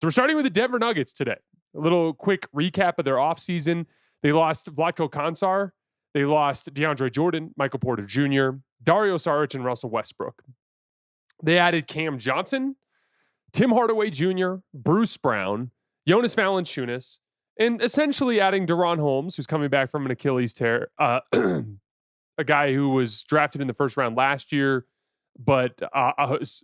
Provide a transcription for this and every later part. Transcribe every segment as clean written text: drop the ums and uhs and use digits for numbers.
So we're starting with the Denver Nuggets today. A little quick recap of their offseason. They lost Vlatko Kansar. They lost DeAndre Jordan, Michael Porter Jr., Dario Saric, and Russell Westbrook. They added Cam Johnson, Tim Hardaway Jr., Bruce Brown, Jonas Valanciunas, and essentially adding Deron Holmes, who's coming back from an Achilles tear, a guy who was drafted in the first round last year, but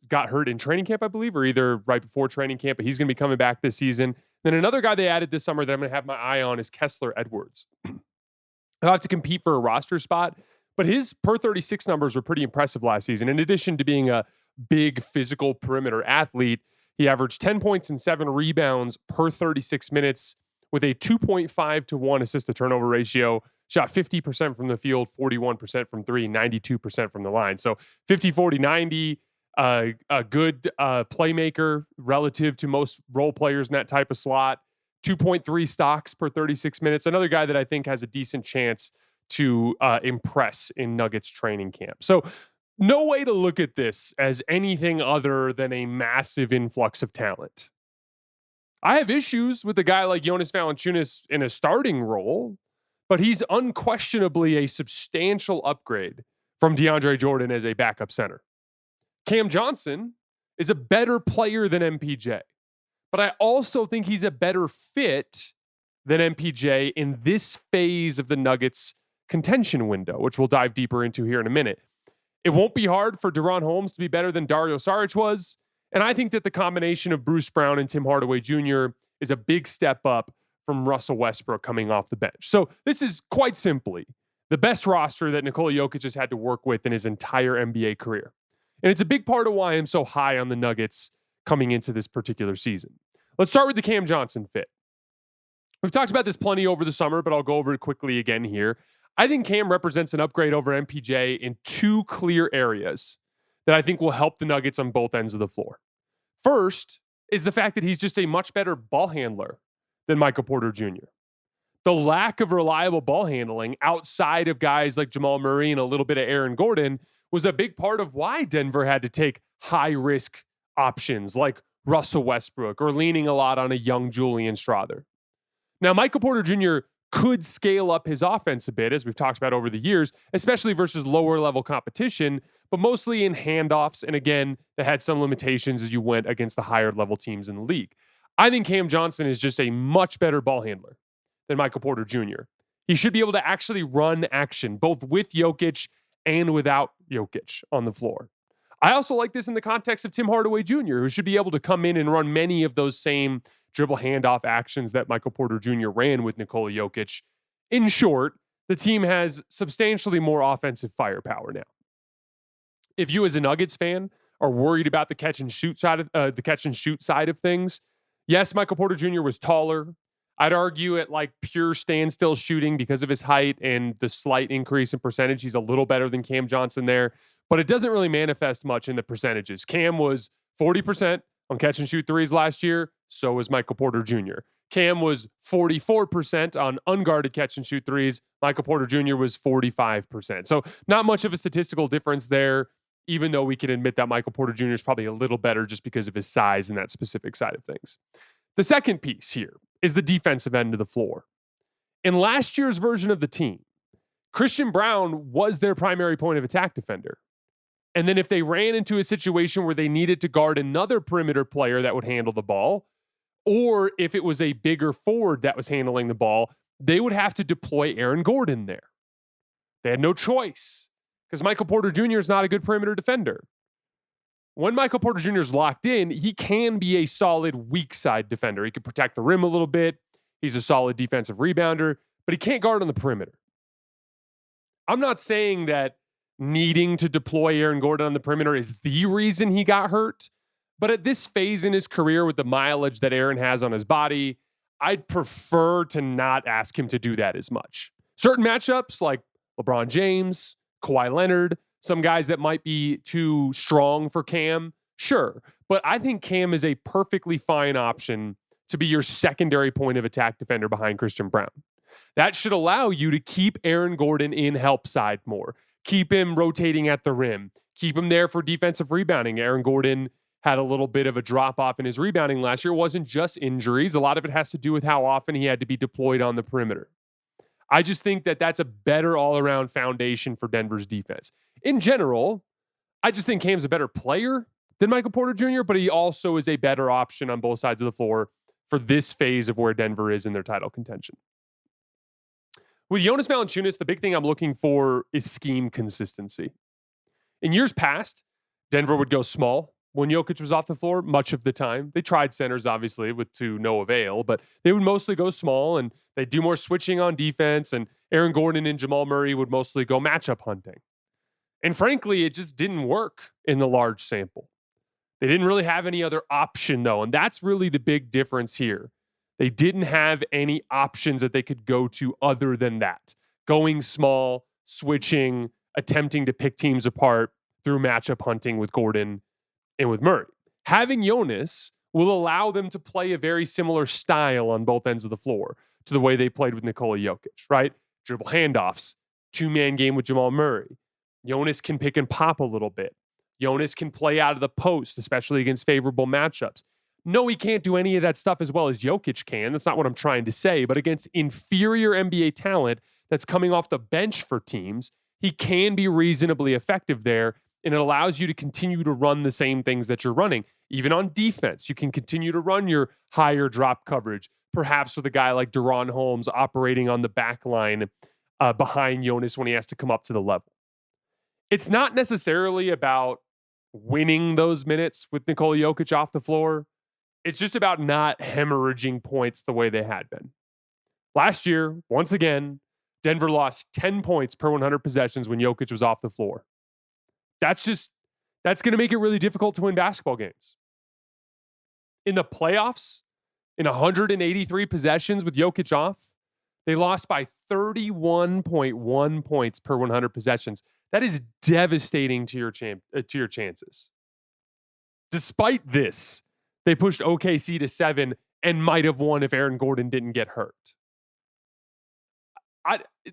got hurt in training camp, I believe, or either right before training camp, but he's going to be coming back this season. Then another guy they added this summer that I'm going to have my eye on is Kessler Edwards. He'll have to compete for a roster spot, but his per 36 numbers were pretty impressive last season. In addition to being a big physical perimeter athlete, he averaged 10 points and 7 rebounds per 36 minutes with a 2.5 to 1 assist to turnover ratio, shot 50% from the field, 41% from three, 92% from the line. So 50, 40, 90, a good playmaker relative to most role players in that type of slot. 2.3 stocks per 36 minutes. Another guy that I think has a decent chance to impress in Nuggets training camp. So no way to look at this as anything other than a massive influx of talent. I have issues with a guy like Jonas Valanciunas in a starting role, but he's unquestionably a substantial upgrade from DeAndre Jordan as a backup center. Cam Johnson is a better player than MPJ, but I also think he's a better fit than MPJ in this phase of the Nuggets contention window, which we'll dive deeper into here in a minute. It won't be hard for Deron Holmes to be better than Dario Saric was, and I think that the combination of Bruce Brown and Tim Hardaway Jr. is a big step up from Russell Westbrook coming off the bench. So this is quite simply the best roster that Nikola Jokic has had to work with in his entire NBA career. And it's a big part of why I'm so high on the Nuggets coming into this particular season. Let's start with the Cam Johnson fit. We've talked about this plenty over the summer, but I'll go over it quickly again here. I think Cam represents an upgrade over MPJ in two clear areas that I think will help the Nuggets on both ends of the floor. First is the fact that he's just a much better ball handler than Michael Porter Jr. The lack of reliable ball handling outside of guys like Jamal Murray and a little bit of Aaron Gordon was a big part of why Denver had to take high-risk options like Russell Westbrook or leaning a lot on a young Julian Strawther. Now, Michael Porter Jr. could scale up his offense a bit, as we've talked about over the years, especially versus lower-level competition, but mostly in handoffs, and again, that had some limitations as you went against the higher-level teams in the league. I think Cam Johnson is just a much better ball handler than Michael Porter Jr. He should be able to actually run action, both with Jokic and without Jokic on the floor. I also like this in the context of Tim Hardaway Jr., who should be able to come in and run many of those same dribble handoff actions that Michael Porter Jr. ran with Nikola Jokic. In short, the team has substantially more offensive firepower now. If you as a Nuggets fan are worried about the catch and shoot side of things, yes, Michael Porter Jr. was taller. I'd argue at like pure standstill shooting because of his height and the slight increase in percentage, he's a little better than Cam Johnson there, but it doesn't really manifest much in the percentages. Cam was 40% on catch and shoot threes last year. So was Michael Porter Jr. Cam was 44% on unguarded catch and shoot threes. Michael Porter Jr. was 45%. So not much of a statistical difference there, even though we can admit that Michael Porter Jr. is probably a little better just because of his size and that specific side of things. The second piece here is the defensive end of the floor. In last year's version of the team, Christian Braun was their primary point of attack defender. And then if they ran into a situation where they needed to guard another perimeter player that would handle the ball, or if it was a bigger forward that was handling the ball, they would have to deploy Aaron Gordon there. They had no choice because Michael Porter Jr. is not a good perimeter defender. When Michael Porter Jr. is locked in, he can be a solid weak side defender. He can protect the rim a little bit. He's a solid defensive rebounder, but he can't guard on the perimeter. I'm not saying that needing to deploy Aaron Gordon on the perimeter is the reason he got hurt, but at this phase in his career with the mileage that Aaron has on his body, I'd prefer to not ask him to do that as much. Certain matchups like LeBron James, Kawhi Leonard, some guys that might be too strong for Cam, sure. But I think Cam is a perfectly fine option to be your secondary point of attack defender behind Christian Braun. That should allow you to keep Aaron Gordon in help side more, keep him rotating at the rim, keep him there for defensive rebounding. Aaron Gordon had a little bit of a drop off in his rebounding last year. It wasn't just injuries. A lot of it has to do with how often he had to be deployed on the perimeter. I just think that that's a better all-around foundation for Denver's defense. In general, I just think Cam's a better player than Michael Porter Jr., but he also is a better option on both sides of the floor for this phase of where Denver is in their title contention. With Jonas Valanciunas, the big thing I'm looking for is scheme consistency. In years past, Denver would go small when Jokic was off the floor much of the time. They tried centers, obviously, to no avail, but they would mostly go small, and they'd do more switching on defense, and Aaron Gordon and Jamal Murray would mostly go matchup hunting. And frankly, it just didn't work in the large sample. They didn't really have any other option, though, and that's really the big difference here. They didn't have any options that they could go to other than that. Going small, switching, attempting to pick teams apart through matchup hunting with Gordon and with Murray. Having Jonas will allow them to play a very similar style on both ends of the floor to the way they played with Nikola Jokic, right? Dribble handoffs, two-man game with Jamal Murray. Jonas can pick and pop a little bit. Jonas can play out of the post, especially against favorable matchups. No, he can't do any of that stuff as well as Jokic can. That's not what I'm trying to say. But against inferior NBA talent that's coming off the bench for teams, he can be reasonably effective there, and it allows you to continue to run the same things that you're running. Even on defense, you can continue to run your higher drop coverage, perhaps with a guy like Deron Holmes operating on the back line behind Jonas when he has to come up to the level. It's not necessarily about winning those minutes with Nikola Jokic off the floor. It's just about not hemorrhaging points the way they had been. Last year, once again, Denver lost 10 points per 100 possessions when Jokic was off the floor. That's going to make it really difficult to win basketball games. In the playoffs, in 183 possessions with Jokic off, they lost by 31.1 points per 100 possessions. That is devastating to your chances. Despite this, they pushed OKC to 7 and might have won if Aaron Gordon didn't get hurt.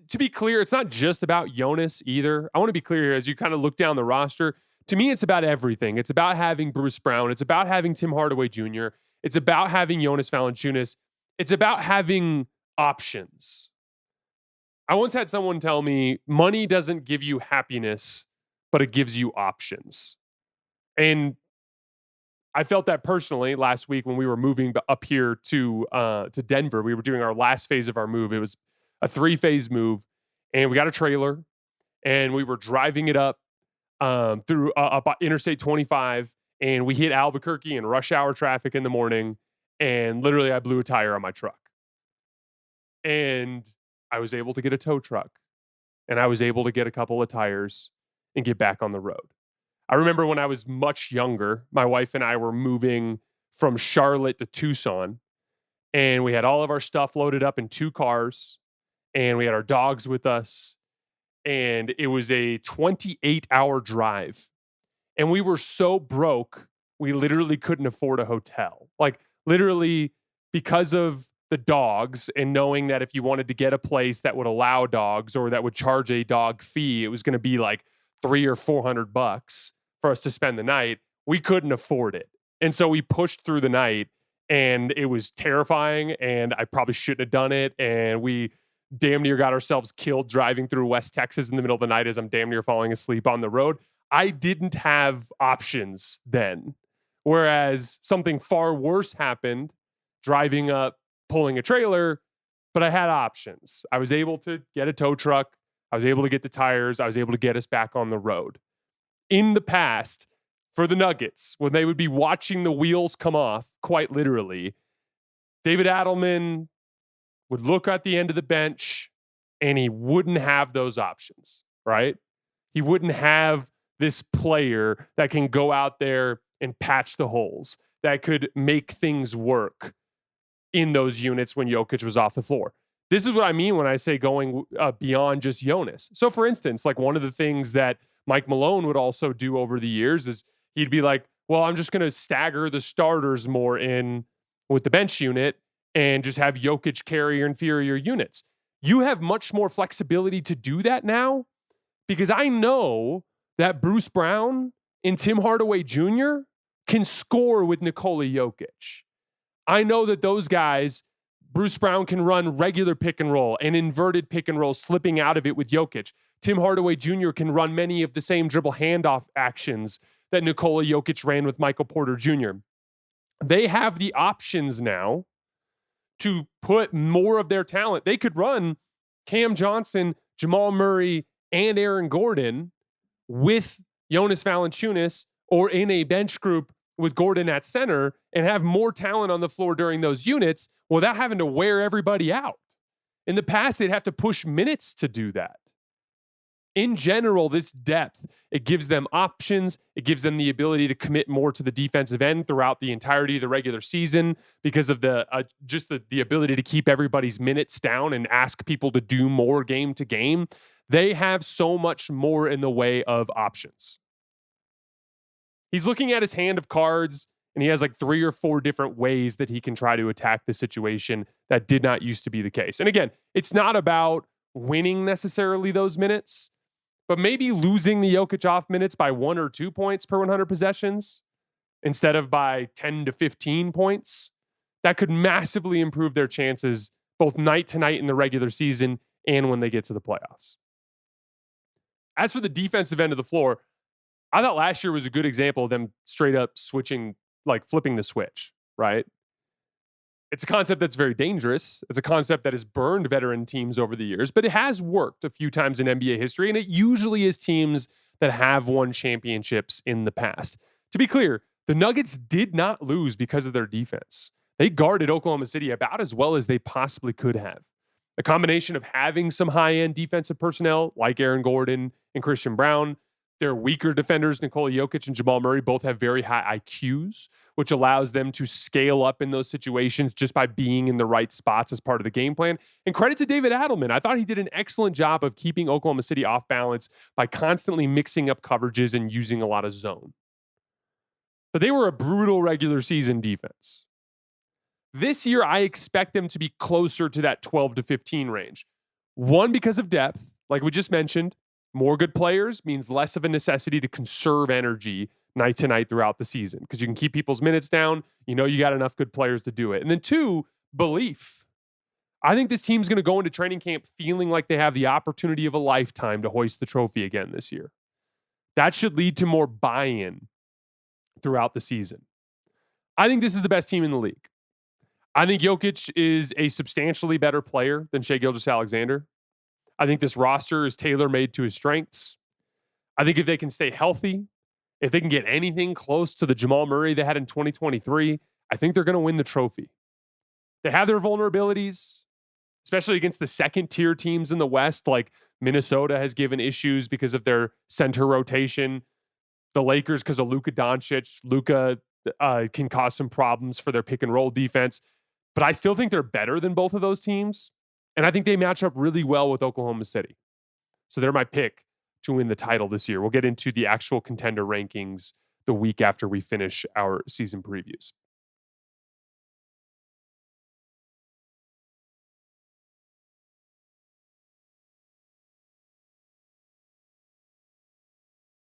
To be clear, it's not just about Jonas either. I want to be clear here as you kind of look down the roster. To me, it's about everything. It's about having Bruce Brown. It's about having Tim Hardaway Jr. It's about having Jonas Valanciunas. It's about having options. I once had someone tell me, money doesn't give you happiness, but it gives you options. And I felt that personally last week when we were moving up here to Denver. We were doing our last phase of our move. It was a 3-phase move, and we got a trailer, and we were driving it up through Interstate 25, and we hit Albuquerque in rush hour traffic in the morning, and literally I blew a tire on my truck. And I was able to get a tow truck, and I was able to get a couple of tires and get back on the road. I remember when I was much younger, my wife and I were moving from Charlotte to Tucson, and we had all of our stuff loaded up in 2 cars, and we had our dogs with us, and it was a 28-hour drive. And we were so broke, we literally couldn't afford a hotel. Like, literally, because of the dogs and knowing that if you wanted to get a place that would allow dogs or that would charge a dog fee, it was going to be like $300 or $400 for us to spend the night. We couldn't afford it. And so we pushed through the night, and it was terrifying, and I probably shouldn't have done it. And we damn near got ourselves killed driving through West Texas in the middle of the night as I'm damn near falling asleep on the road. I didn't have options then. Whereas something far worse happened driving up, pulling a trailer, but I had options. I was able to get a tow truck. I was able to get the tires. I was able to get us back on the road. In the past, for the Nuggets, when they would be watching the wheels come off, quite literally, David Adelman would look at the end of the bench and he wouldn't have those options, right? He wouldn't have this player that can go out there and patch the holes, that could make things work in those units when Jokic was off the floor. This is what I mean when I say going beyond just Jonas. So, for instance, like one of the things that Mike Malone would also do over the years is he'd be like, well, I'm just going to stagger the starters more in with the bench unit and just have Jokic carry your inferior units. You have much more flexibility to do that now because I know that Bruce Brown and Tim Hardaway Jr., can score with Nikola Jokic. I know that those guys, Bruce Brown can run regular pick and roll and inverted pick and roll, slipping out of it with Jokic. Tim Hardaway Jr. can run many of the same dribble handoff actions that Nikola Jokic ran with Michael Porter Jr. They have the options now to put more of their talent. They could run Cam Johnson, Jamal Murray, and Aaron Gordon with Jonas Valanciunas or in a bench group with Gordon at center and have more talent on the floor during those units without having to wear everybody out. In the past, they'd have to push minutes to do that. In general, this depth, it gives them options. It gives them the ability to commit more to the defensive end throughout the entirety of the regular season because of the ability to keep everybody's minutes down and ask people to do more game to game. They have so much more in the way of options. He's looking at his hand of cards, and he has like 3 or 4 different ways that he can try to attack the situation that did not used to be the case. And again, it's not about winning necessarily those minutes, but maybe losing the Jokic off minutes by 1 or 2 points per 100 possessions instead of by 10 to 15 points. That could massively improve their chances both night to night in the regular season and when they get to the playoffs. As for the defensive end of the floor, I thought last year was a good example of them straight up switching, like flipping the switch, right? It's a concept that's very dangerous. It's a concept that has burned veteran teams over the years, but it has worked a few times in NBA history, and it usually is teams that have won championships in the past. To be clear, the Nuggets did not lose because of their defense. They guarded Oklahoma City about as well as they possibly could have. A combination of having some high-end defensive personnel like Aaron Gordon and Christian Brown. Their weaker defenders, Nikola Jokic and Jamal Murray, both have very high IQs, which allows them to scale up in those situations just by being in the right spots as part of the game plan. And credit to David Adelman. I thought he did an excellent job of keeping Oklahoma City off balance by constantly mixing up coverages and using a lot of zone. But they were a brutal regular season defense. This year, I expect them to be closer to that 12 to 15 range. One, because of depth, like we just mentioned. More good players means less of a necessity to conserve energy night to night throughout the season because you can keep people's minutes down. You know you got enough good players to do it. And then 2, belief. I think this team's going to go into training camp feeling like they have the opportunity of a lifetime to hoist the trophy again this year. That should lead to more buy-in throughout the season. I think this is the best team in the league. I think Jokic is a substantially better player than Shai Gilgeous-Alexander. I think this roster is tailor-made to his strengths. I think if they can stay healthy, if they can get anything close to the Jamal Murray they had in 2023, I think they're going to win the trophy. They have their vulnerabilities, especially against the second-tier teams in the West, like Minnesota has given issues because of their center rotation. The Lakers, because of Luka Doncic. Luka can cause some problems for their pick-and-roll defense. But I still think they're better than both of those teams. And I think they match up really well with Oklahoma City. So they're my pick to win the title this year. We'll get into the actual contender rankings the week after we finish our season previews.